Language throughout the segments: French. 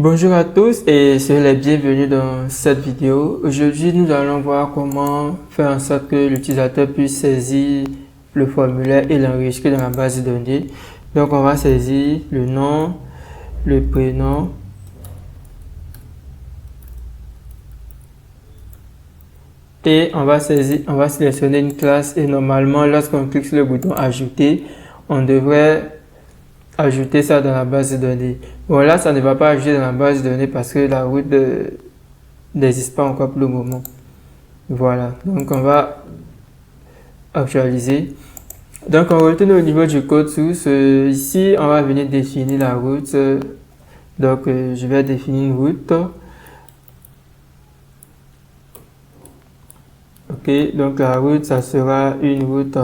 Bonjour à tous et soyez les bienvenus dans cette vidéo. Aujourd'hui, nous allons voir comment faire en sorte que l'utilisateur puisse saisir le formulaire et l'enregistrer dans la base de données. Donc, on va saisir le nom, le prénom, et on va sélectionner une classe et normalement, lorsqu'on clique sur le bouton ajouter, on devrait ajouter ça dans la base de données. Bon, là, ça ne va pas ajouter dans la base de données parce que la route n'existe pas encore pour le moment. Voilà, donc on va actualiser. Donc, on retourne au niveau du code source. Ici, on va venir définir la route. Donc, je vais définir une route. Ok, donc la route, ça sera une route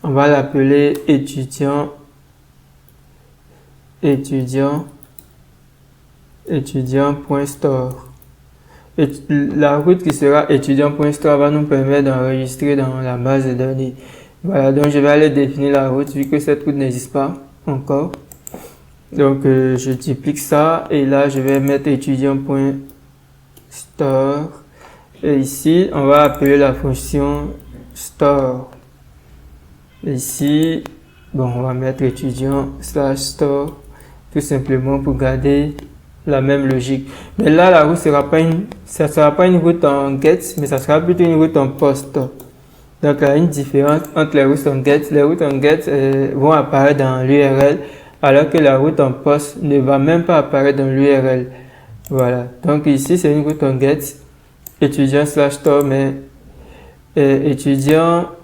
on va l'appeler étudiant.store. Et la route qui sera étudiant.store va nous permettre d'enregistrer dans la base de données. Voilà, donc je vais aller définir la route vu que cette route n'existe pas encore. Donc je duplique ça et là je vais mettre étudiant.store. Et ici, on va appeler la fonction store. Et ici, bon, on va mettre étudiant/store tout simplement pour garder la même logique. Mais là, la route sera pas une route en get, mais ça sera plutôt une route en post. Donc, il y a une différence entre les routes en get. Les routes en get vont apparaître dans l'URL, alors que la route en post ne va même pas apparaître dans l'URL. Voilà. Donc ici, c'est une route en get. Étudiant/store, mais étudiant/add,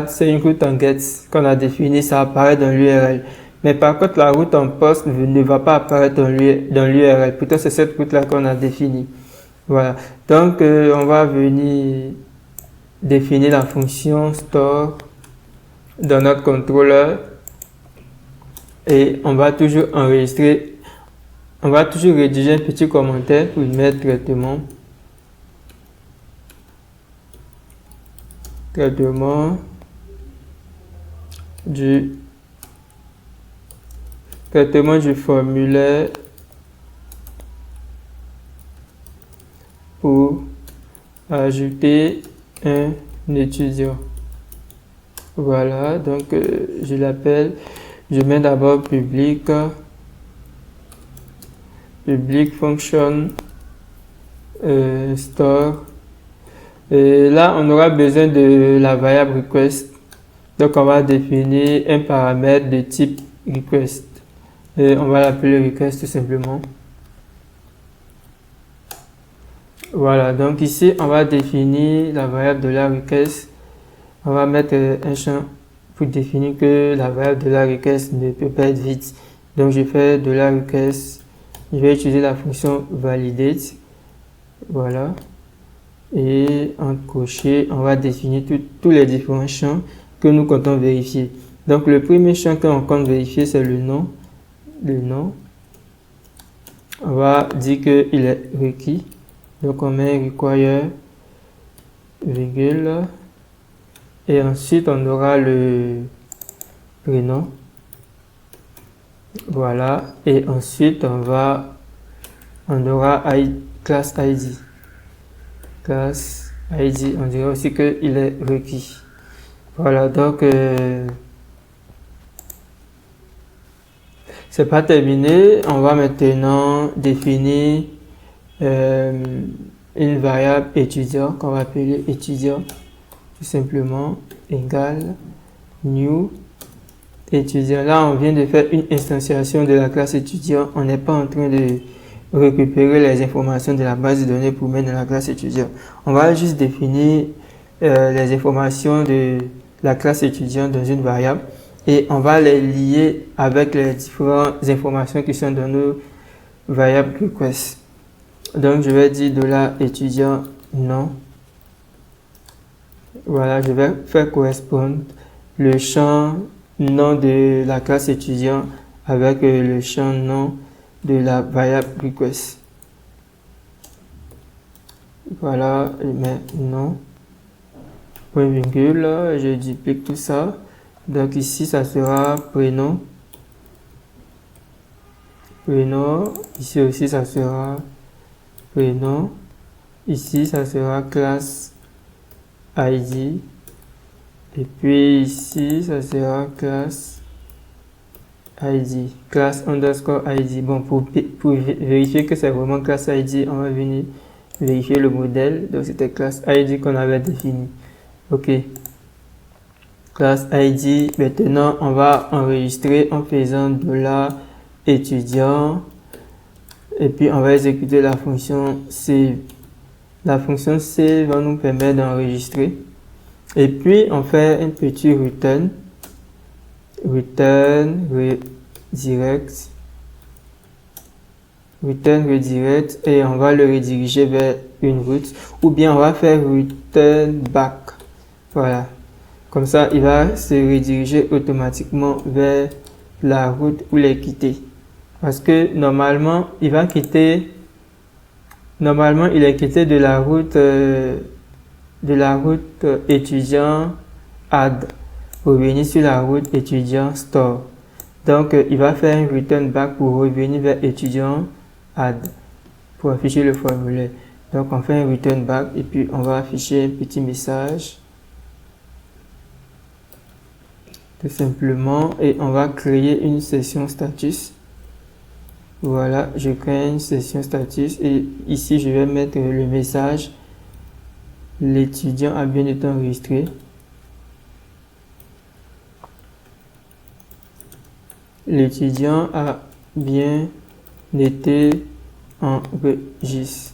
c'est une route en get qu'on a définie, ça apparaît dans l'URL. Mais par contre, la route en post ne va pas apparaître dans l'URL. Plutôt, c'est cette route-là qu'on a définie. Voilà. Donc, on va venir définir la fonction store dans notre contrôleur et on va toujours enregistrer. On va toujours rédiger un petit commentaire pour mettre traitement du formulaire pour ajouter un étudiant. Voilà, donc je l'appelle, je mets d'abord public function store. Et là, on aura besoin de la variable request. Donc, on va définir un paramètre de type request. Et on va l'appeler request tout simplement. Voilà, donc ici, on va définir la variable de la request. On va mettre un champ pour définir que la variable de la request ne peut pas être vide. Donc, je fais de la request. Je vais utiliser la fonction validate. Voilà. Et en crochet, on va définir tous les différents champs que nous comptons vérifier. Donc, le premier champ qu'on compte vérifier, c'est le nom. Le nom. On va dire qu'il est requis. Donc, on met require, virgule. Et ensuite, on aura le prénom. Voilà. Et ensuite, on aura class ID. Class ID, on dirait aussi qu'il est requis. Voilà, donc c'est pas terminé. On va maintenant définir une variable étudiant qu'on va appeler étudiant, tout simplement égale new étudiant. Là, on vient de faire une instantiation de la classe étudiant. On n'est pas en train de récupérer les informations de la base de données pour mettre dans la classe étudiant. On va juste définir les informations de la classe étudiant dans une variable et on va les lier avec les différentes informations qui sont dans nos variables request. Donc, je vais dire $étudiant nom. Voilà, je vais faire correspondre le champ nom de la classe étudiant avec le champ nom de la variable request. Voilà, je mets nom, point virgule, je duplique tout ça Donc ici, ça sera prénom. Prénom. Ici aussi, ça sera prénom. Ici, ça sera classe ID. Et puis ici, ça sera classe ID. Classe underscore ID. Bon, pour vérifier que c'est vraiment classe ID, on va venir vérifier le modèle. Donc, c'était classe ID qu'on avait défini. OK. Classe ID. Maintenant, on va enregistrer en faisant $étudiant. Et puis, on va exécuter la fonction save. La fonction save va nous permettre d'enregistrer. Et puis, on fait un petit return. Return redirect. Return redirect. Et on va le rediriger vers une route. Ou bien, on va faire return back. Voilà. Comme ça, il va se rediriger automatiquement vers la route où il est quitté. Parce que normalement, il est quitté de la route étudiant add pour revenir sur la route étudiant store. Donc, il va faire un return back pour revenir vers étudiant add pour afficher le formulaire. Donc, on fait un return back et puis on va afficher un petit message. Tout simplement, et on va créer une session status. Voilà, je crée une session status et ici je vais mettre le message: l'étudiant a bien été enregistré. L'étudiant a bien été enregistré.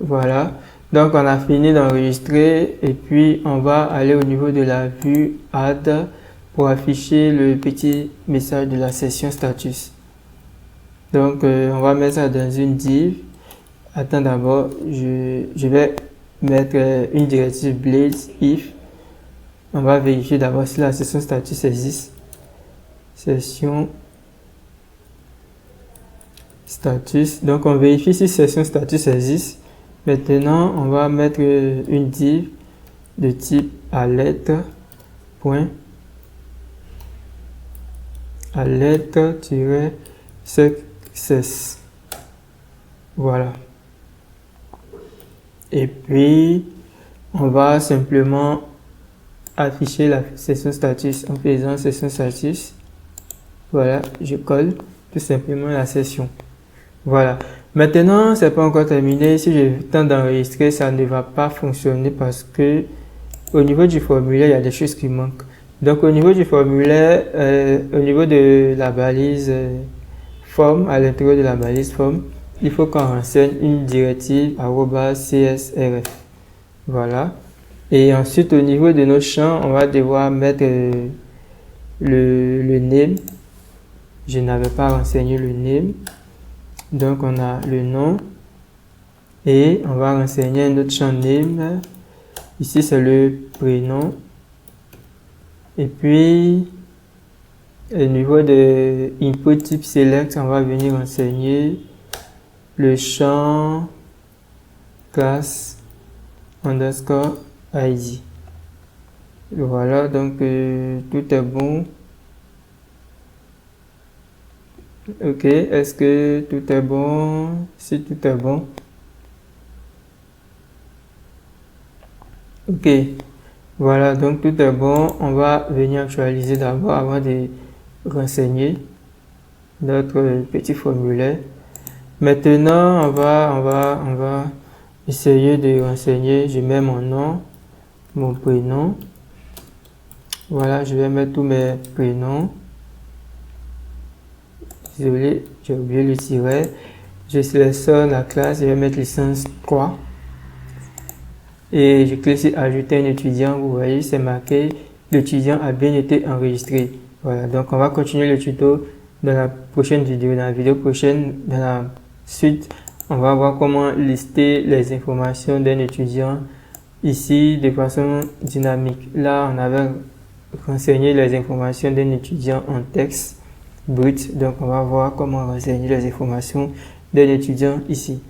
Voilà. Donc, on a fini d'enregistrer et puis on va aller au niveau de la vue Add pour afficher le petit message de la session status. Donc, on va mettre ça dans une div. Attends d'abord, je vais mettre une directive Blaze if. On va vérifier d'abord si la session status existe. Session status. Donc, on vérifie si session status existe. Maintenant, on va mettre une div de type alerte-success. Voilà. Et puis, on va simplement afficher la session status en faisant session status. Voilà, je colle tout simplement la session. Voilà. Maintenant, c'est pas encore terminé. Si je tente d'enregistrer, ça ne va pas fonctionner parce que au niveau du formulaire, il y a des choses qui manquent. Donc, au niveau du formulaire, au niveau de la balise form, à l'intérieur de la balise form, il faut qu'on renseigne une directive @csrf. Voilà. Et ensuite, au niveau de notre champ, on va devoir mettre le name. Je n'avais pas renseigné le name. Donc, on a le nom et on va renseigner notre champ name. Ici, c'est le prénom. Et puis, au niveau de input type select, on va venir renseigner le champ class underscore ID. Voilà, donc tout est bon. Ok, est-ce que tout est bon? Si tout est bon. Ok, voilà, donc tout est bon. On va venir actualiser d'abord avant de renseigner notre petit formulaire. Maintenant, on va essayer de renseigner. Je mets mon nom, mon prénom. Voilà, je vais mettre tous mes prénoms. Désolé, j'ai oublié le tiret. Je sélectionne la classe, je vais mettre licence 3. Et je clique sur ajouter un étudiant. Vous voyez, c'est marqué l'étudiant a bien été enregistré. Voilà, donc on va continuer le tuto dans la prochaine vidéo. Dans la vidéo prochaine, dans la suite, on va voir comment lister les informations d'un étudiant ici de façon dynamique. Là, on avait renseigné les informations d'un étudiant en texte brut. Donc, on va voir comment renseigner les informations d'un étudiant ici.